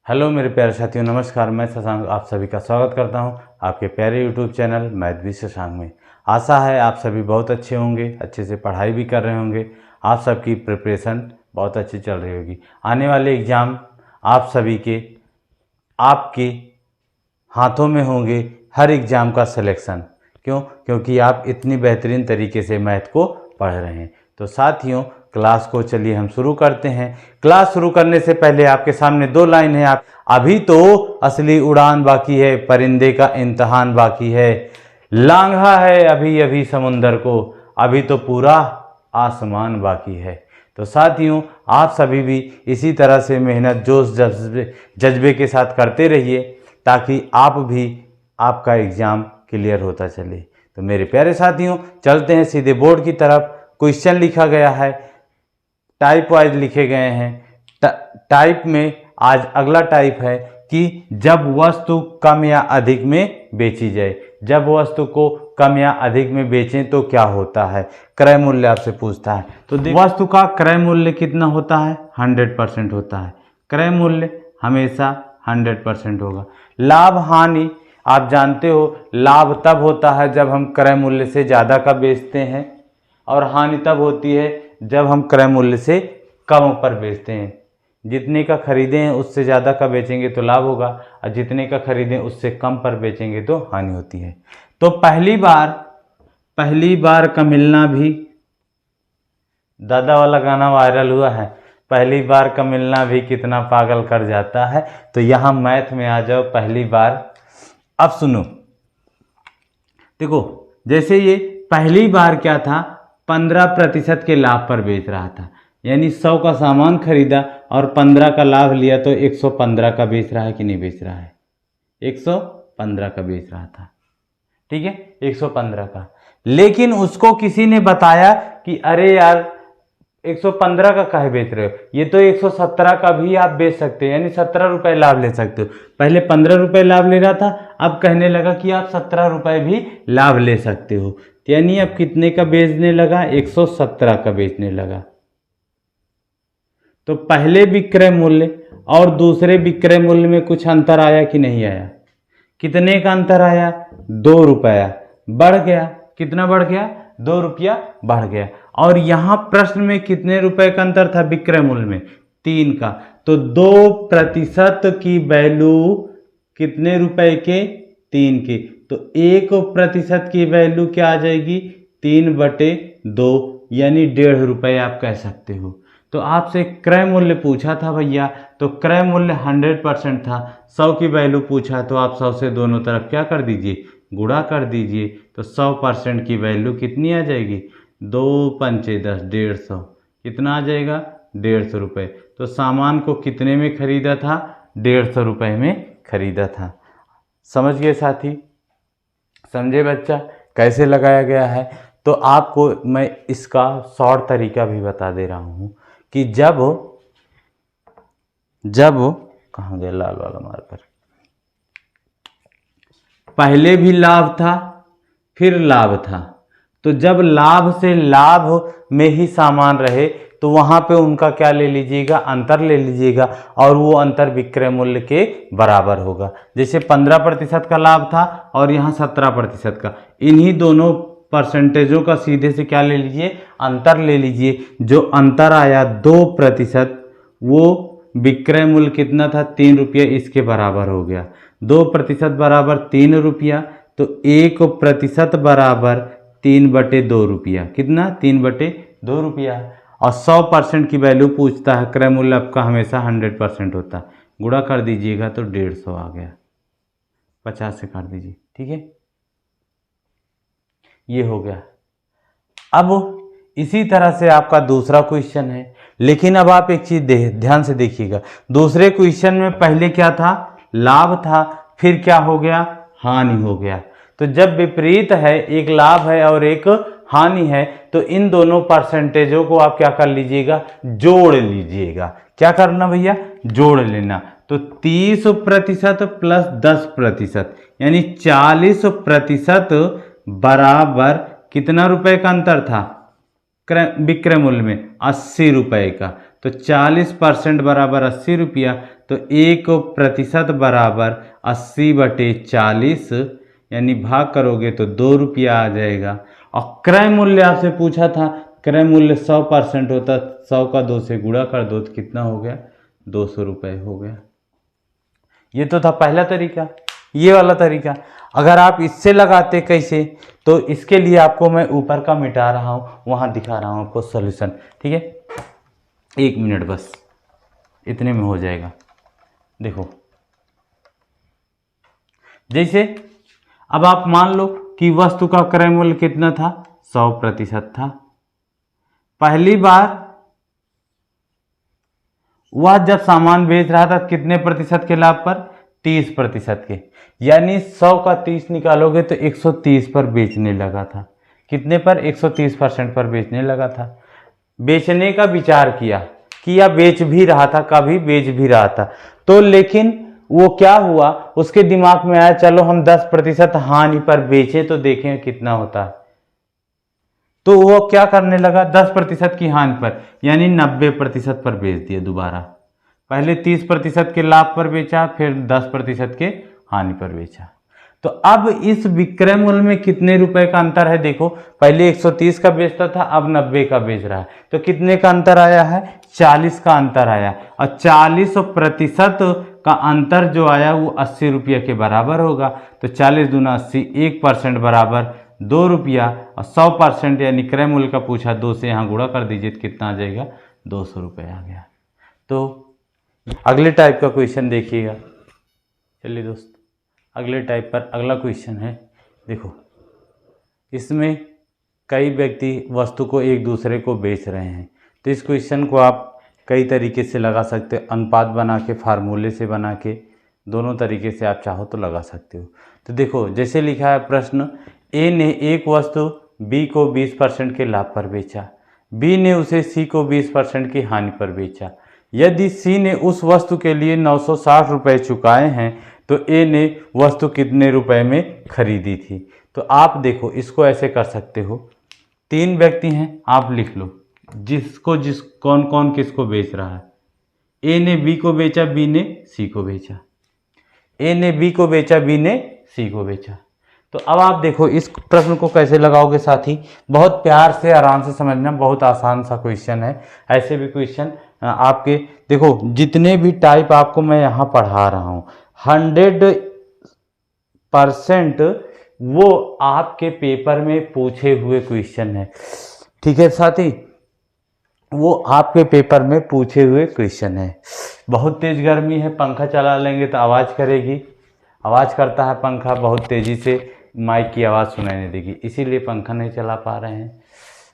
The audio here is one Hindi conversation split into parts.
हेलो मेरे प्यारे साथियों, नमस्कार। मैं शशांक आप सभी का स्वागत करता हूं आपके प्यारे YouTube channel math with Shashank में। आशा है आप सभी बहुत अच्छे होंगे, अच्छे से पढ़ाई भी कर रहे होंगे। आप सबकी प्रिपरेशन बहुत अच्छी चल रही होगी। आने वाले एग्ज़ाम आप सभी के आपके हाथों में होंगे, हर एग्ज़ाम का सिलेक्शन। क्योंकि आप इतनी बेहतरीन तरीके से मैथ को पढ़ रहे हैं। तो साथियों, क्लास को चलिए हम शुरू करते हैं। क्लास शुरू करने से पहले आपके सामने दो लाइन है। आप अभी तो असली उड़ान बाकी है, परिंदे का इम्तहान बाकी है। लांघा है अभी अभी समुंदर को, अभी तो पूरा आसमान बाकी है। तो साथियों, आप सभी भी इसी तरह से मेहनत जोश जज्बे के साथ करते रहिए, ताकि आप भी आपका एग्ज़ाम क्लियर होता चले। तो मेरे प्यारे साथियों, चलते हैं सीधे बोर्ड की तरफ। क्वेश्चन लिखा गया है, टाइप वाइज लिखे गए हैं। टाइप में आज अगला टाइप है कि जब वस्तु कम या अधिक में बेची जाए। जब वस्तु को कम या अधिक में बेचें तो क्या होता है, क्रय मूल्य आपसे पूछता है। तो वस्तु का क्रय मूल्य कितना होता है, 100% होता है। क्रय मूल्य हमेशा 100% होगा। लाभ हानि आप जानते हो, लाभ तब होता है जब हम क्रय मूल्य से ज़्यादा का बेचते हैं, और हानि तब होती है जब हम क्रय मूल्य से कम पर बेचते हैं। जितने का खरीदे हैं उससे ज़्यादा का बेचेंगे तो लाभ होगा, और जितने का खरीदें उससे कम पर बेचेंगे तो हानि होती है। तो पहली बार का मिलना भी, दादा वाला गाना वायरल हुआ है, पहली बार का मिलना भी कितना पागल कर जाता है। तो यहाँ मैथ में आ जाओ, पहली बार। अब सुनो, देखो, जैसे ये पहली बार क्या था, 15% के लाभ पर बेच रहा था। यानी 100 का सामान खरीदा और 15 का लाभ लिया, तो 115 का बेच रहा है कि नहीं बेच रहा है, 115 का बेच रहा था। ठीक है, 115 का। लेकिन उसको किसी ने बताया कि अरे यार 115 का काहे बेच रहे हो, ये तो 117 का भी आप बेच सकते हो, यानी 17 रुपये लाभ ले सकते हो। पहले 15 रुपये लाभ ले रहा था, अब कहने लगा कि आप 17 रुपये भी लाभ ले सकते हो। यानी अब कितने का बेचने लगा, 117 का बेचने लगा। तो पहले विक्रय मूल्य और दूसरे विक्रय मूल्य में कुछ अंतर आया कि नहीं आया? कितने का अंतर आया, 2 रुपया बढ़ गया। कितना बढ़ गया, 2 रुपया बढ़ गया। और यहाँ प्रश्न में कितने रुपए का अंतर था विक्रय मूल्य में, 3 का। तो 2% की वैल्यू कितने रुपए के, 3 के। तो 1% की वैल्यू क्या आ जाएगी, 3/2, यानी 1.5 रुपये आप कह सकते हो। तो आपसे क्रय मूल्य पूछा था भैया, तो क्रय मूल्य 100% था। 100 की वैल्यू पूछा, तो आप 100 से दोनों तरफ क्या कर दीजिए, गुणा कर दीजिए। तो 100% की वैल्यू कितनी आ जाएगी, 2 पंचे 10, 150। कितना आ जाएगा, 150 रुपये। तो सामान को कितने में खरीदा था, 150 रुपये में खरीदा था। समझ गए साथी, समझे बच्चा कैसे लगाया गया है? तो आपको मैं इसका शॉर्ट तरीका भी बता दे रहा हूँ कि जब कहाँ गया लाल वाला मार्कर, पहले भी लाभ था फिर लाभ था। तो जब लाभ से लाभ में ही सामान रहे, तो वहां पे उनका क्या ले लीजिएगा, अंतर ले लीजिएगा, और वो अंतर विक्रय मूल्य के बराबर होगा। जैसे 15% का लाभ था और यहाँ 17% का, इन्हीं दोनों परसेंटेजों का सीधे से क्या ले लीजिए, अंतर ले लीजिए। जो अंतर आया 2%, वो विक्रय मूल्य कितना था, 3 रुपया, इसके बराबर हो गया। 2% बराबर 3 रुपया, तो 1% बराबर 3/2 रुपया। कितना, 3/2 रुपया। और 100% की वैल्यू पूछता है, क्रय मूल्य आपका हमेशा 100% होता है। गुणा कर दीजिएगा तो 150 आ गया, 50 से काट दीजिए। ठीक है, ये हो गया। अब इसी तरह से आपका दूसरा क्वेश्चन है, लेकिन अब आप एक चीज ध्यान से देखिएगा। दूसरे क्वेश्चन में पहले क्या था, लाभ था, फिर क्या हो गया, हानि हो गया। तो जब विपरीत है, एक लाभ है और एक हानि है, तो इन दोनों परसेंटेजों को आप क्या कर लीजिएगा, जोड़ लीजिएगा। क्या करना भैया, जोड़ लेना। तो 30% प्लस 10%, यानी 40% बराबर कितना रुपए का अंतर था विक्रय मूल्य में, 80 रुपए का। तो 40% बराबर 80 रुपया, तो 1% बराबर 80/40, यानी भाग करोगे तो 2 रुपया आ जाएगा। और क्रय मूल्य आपसे पूछा था, क्रय मूल्य 100% होता, 100 का 2 से गुणा कर दो तो कितना हो गया, 200 रुपये हो गया। ये तो था पहला तरीका। ये वाला तरीका अगर आप इससे लगाते कैसे, तो इसके लिए आपको मैं ऊपर का मिटा रहा हूँ, वहाँ दिखा रहा हूँ आपको सॉल्यूशन, ठीक है। 1 मिनट बस, इतने में हो जाएगा। देखो जैसे अब आप मान लो कि वस्तु का क्रय मूल्य कितना था, 100% था। पहली बार वह जब सामान बेच रहा था कितने प्रतिशत के लाभ पर, 30% के, यानी 100 का 30 निकालोगे तो 130 पर बेचने लगा था। कितने पर, 130% पर बेचने लगा था। बेचने का विचार किया कि या बेच भी रहा था, कभी बेच भी रहा था, तो लेकिन वो क्या हुआ, उसके दिमाग में आया चलो हम 10% हानि पर बेचे तो देखें कितना होता है। तो वो क्या करने लगा, 10% की हानि पर, यानी 90% पर बेच दिया दोबारा। पहले 30% के लाभ पर बेचा, फिर 10% के हानि पर बेचा। तो अब इस विक्रय मूल्य में कितने रुपए का अंतर है, देखो पहले 130 का बेचता था, अब 90 का बेच रहा है, तो कितने का अंतर आया है, 40 का अंतर आया। और 40% का अंतर जो आया वो 80 रुपये के बराबर होगा। तो 40 दूना 80, 1% बराबर 2 रुपया, और 100% यानी क्रय मूल्य का पूछा, 2 से यहाँ गुणा कर दीजिए तो कितना आ जाएगा, 200 रुपये आ गया। तो अगले टाइप का क्वेश्चन देखिएगा। चलिए दोस्त, अगले टाइप पर अगला क्वेश्चन है। देखो इसमें कई व्यक्ति वस्तु को एक दूसरे को बेच रहे हैं, तो इस क्वेश्चन को आप कई तरीके से लगा सकते हो, अनुपात बना के, फार्मूले से बना के, दोनों तरीके से आप चाहो तो लगा सकते हो। तो देखो जैसे लिखा है प्रश्न, ए ने एक वस्तु बी को 20% के लाभ पर बेचा, बी ने उसे सी को 20% की हानि पर बेचा। यदि सी ने उस वस्तु के लिए 960 रुपये चुकाए हैं, तो ए ने वस्तु कितने रुपए में खरीदी थी। तो आप देखो इसको ऐसे कर सकते हो, 3 व्यक्ति हैं, आप लिख लो कौन कौन किसको बेच रहा है। ए ने बी को बेचा, बी ने सी को बेचा, ए ने बी को बेचा, बी ने सी को बेचा। तो अब आप देखो इस प्रश्न को कैसे लगाओगे साथी, बहुत प्यार से आराम से समझना, बहुत आसान सा क्वेश्चन है। ऐसे भी क्वेश्चन आपके देखो जितने भी टाइप आपको मैं यहाँ पढ़ा रहा हूँ, 100% वो आपके पेपर में पूछे हुए क्वेश्चन है, ठीक है साथी, वो आपके पेपर में पूछे हुए क्वेश्चन है। बहुत तेज गर्मी है, पंखा चला लेंगे तो आवाज़ करेगी, आवाज़ करता है पंखा, बहुत तेज़ी से माइक की आवाज़ सुनाई नहीं देगी, इसीलिए पंखा नहीं चला पा रहे हैं।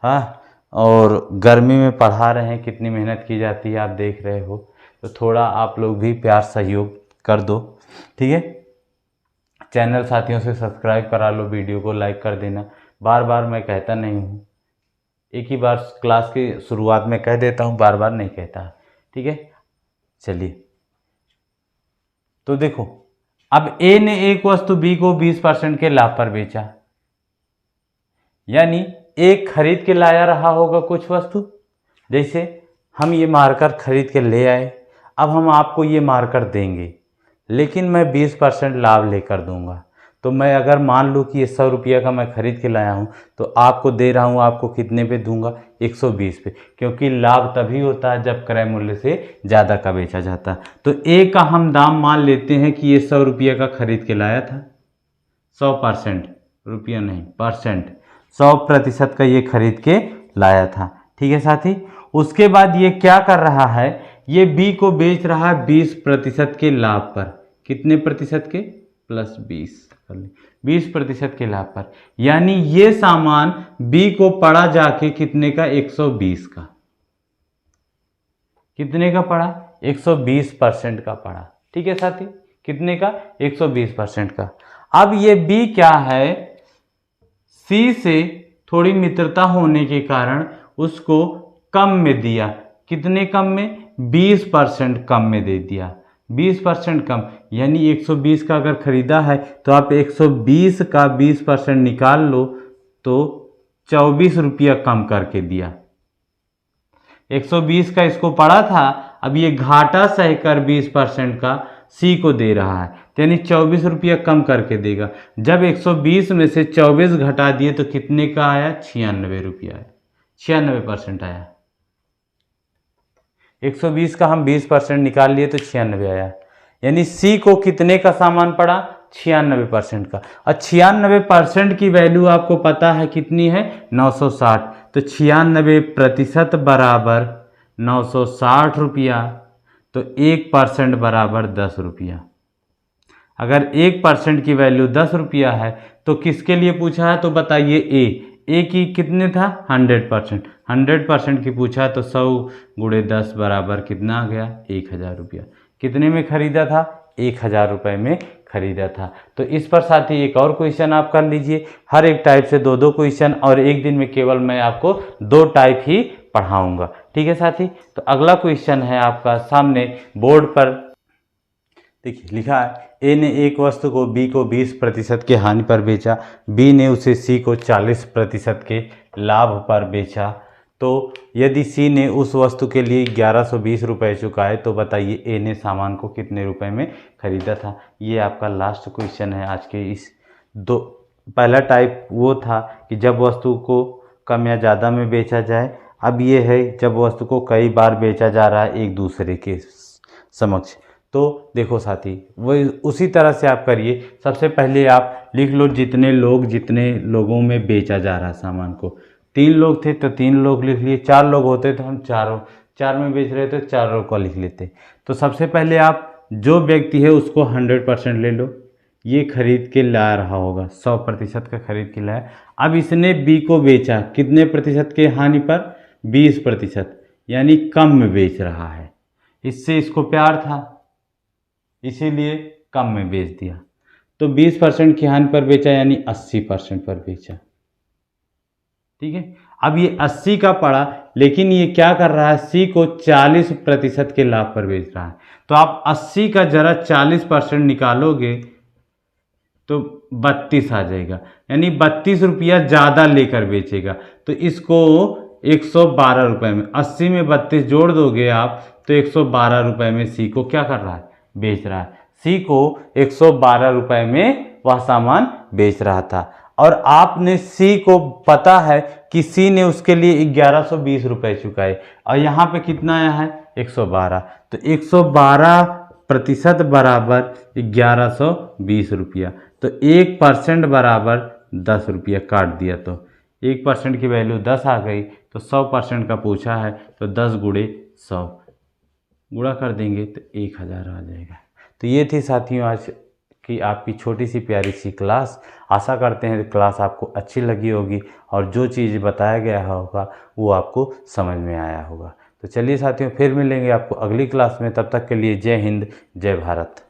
हाँ, और गर्मी में पढ़ा रहे हैं, कितनी मेहनत की जाती है आप देख रहे हो, तो थोड़ा आप लोग भी प्यार सहयोग कर दो, ठीक है। चैनल साथियों से सब्सक्राइब करा लो, वीडियो को लाइक कर देना। बार बार मैं कहता नहीं हूँ, एक ही बार क्लास की शुरुआत में कह देता हूँ, बार बार नहीं कहता, ठीक है। चलिए तो देखो अब ए ने एक वस्तु बी को 20% के लाभ पर बेचा, यानी एक खरीद के लाया रहा होगा कुछ वस्तु, जैसे हम ये मार्कर खरीद के ले आए, अब हम आपको ये मार्कर देंगे, लेकिन मैं 20% लाभ लेकर दूंगा। तो मैं अगर मान लूँ कि ये 100 रुपये का मैं खरीद के लाया हूँ, तो आपको दे रहा हूँ, आपको कितने पे दूंगा, 120 पे, क्योंकि लाभ तभी होता है जब क्रय मूल्य से ज़्यादा का बेचा जाता है। तो ए का हम दाम मान लेते हैं कि ये 100 रुपये का खरीद के लाया था, 100%, रुपया नहीं परसेंट, 100% का ये खरीद के लाया था, ठीक है साथी। उसके बाद ये क्या कर रहा है, ये बी को बेच रहा है 20% के लाभ पर, कितने प्रतिशत के, +20 कर ले, 20% के लाभ पर, यानी ये सामान बी को पड़ा जाके कितने का, 120 का, कितने का पड़ा, 120% का पड़ा, ठीक है साथी, कितने का, 120% का। अब ये बी क्या है, सी से थोड़ी मित्रता होने के कारण उसको कम में दिया, कितने कम में, 20% कम में दे दिया, 20% कम, यानी 120 का अगर खरीदा है तो आप 120 का 20% निकाल लो तो 24 रुपया कम करके दिया, 120 का इसको पड़ा था, अब ये घाटा सहकर 20% का सी को दे रहा है, यानी 24 रुपया कम करके देगा। जब 120 में से 24 घटा दिए तो कितने का आया? 96 रुपया आया, 96% आया। 120 का हम 20% निकाल लिए तो 96 आया, यानी सी को कितने का सामान पड़ा? 96% का। और 96% की वैल्यू आपको पता है कितनी है? 960। तो 96% बराबर 960 रुपया, तो 1% बराबर 10 रुपया। अगर 1% की वैल्यू 10 रुपया है तो किसके लिए पूछा है? तो बताइए ए की कितने था? 100%। 100% की पूछा तो 100 गुणे 10 बराबर कितना आ गया? 1000 रुपया। कितने में खरीदा था? 1000 रुपये में खरीदा था। तो इस पर साथी एक और क्वेश्चन आप कर लीजिए। हर एक टाइप से 2-2 क्वेश्चन, और एक दिन में केवल मैं आपको 2 टाइप ही पढ़ाऊंगा। ठीक है साथी। तो अगला क्वेश्चन है आपका सामने बोर्ड पर, देखिए लिखा है ए ने एक वस्तु को बी को 20% के हानि पर बेचा, बी ने उसे सी को 40% के लाभ पर बेचा। तो यदि सी ने उस वस्तु के लिए 1120 रुपये चुकाए तो बताइए ए ने सामान को कितने रुपए में खरीदा था। ये आपका लास्ट क्वेश्चन है आज के इस दो। पहला टाइप वो था कि जब वस्तु को कम या ज़्यादा में बेचा जाए, अब ये है जब वस्तु को कई बार बेचा जा रहा है एक दूसरे के समक्ष। तो देखो साथी, वो उसी तरह से आप करिए। सबसे पहले आप लिख लो जितने लोगों में बेचा जा रहा है सामान को। 3 लोग थे तो 3 लोग लिख लिए, 4 लोग होते तो हम चार में बेच रहे तो 4 लोग को लिख लेते। तो सबसे पहले आप जो व्यक्ति है उसको 100% ले लो, ये खरीद के ला रहा होगा, 100% का खरीद के लाया। अब इसने बी को बेचा कितने प्रतिशत के हानि पर? 20%, यानी कम में बेच रहा है। इससे इसको प्यार था इसीलिए कम में बेच दिया। तो 20% की हानि पर बेचा, यानी 80% पर बेचा। ठीक है। अब ये 80 का पड़ा, लेकिन ये क्या कर रहा है? सी को 40% के लाभ पर बेच रहा है। तो आप 80 का जरा 40% निकालोगे तो 32 आ जाएगा, यानी 32 रुपया ज़्यादा लेकर बेचेगा। तो इसको 112 रुपये में, 80 में 32 जोड़ दोगे आप तो 112 रुपये में सी को क्या कर रहा है? बेच रहा है। सी को 112 रुपये में वह सामान बेच रहा था, और आपने सी को पता है कि सी ने उसके लिए 1120 रुपये चुकाए, और यहाँ पे कितना आया है? 112। तो 112% बराबर 1120 रुपया। तो 1% बराबर 10 रुपया काट दिया, तो 1% की वैल्यू 10 आ गई। तो 100% का पूछा है तो 10 गुणे 100 गुणा कर देंगे तो 1000 आ जाएगा। तो ये थी साथियों आज की आपकी छोटी सी प्यारी सी क्लास। आशा करते हैं क्लास आपको अच्छी लगी होगी और जो चीज़ बताया गया होगा वो आपको समझ में आया होगा। तो चलिए साथियों, फिर मिलेंगे आपको अगली क्लास में। तब तक के लिए जय हिंद, जय भारत।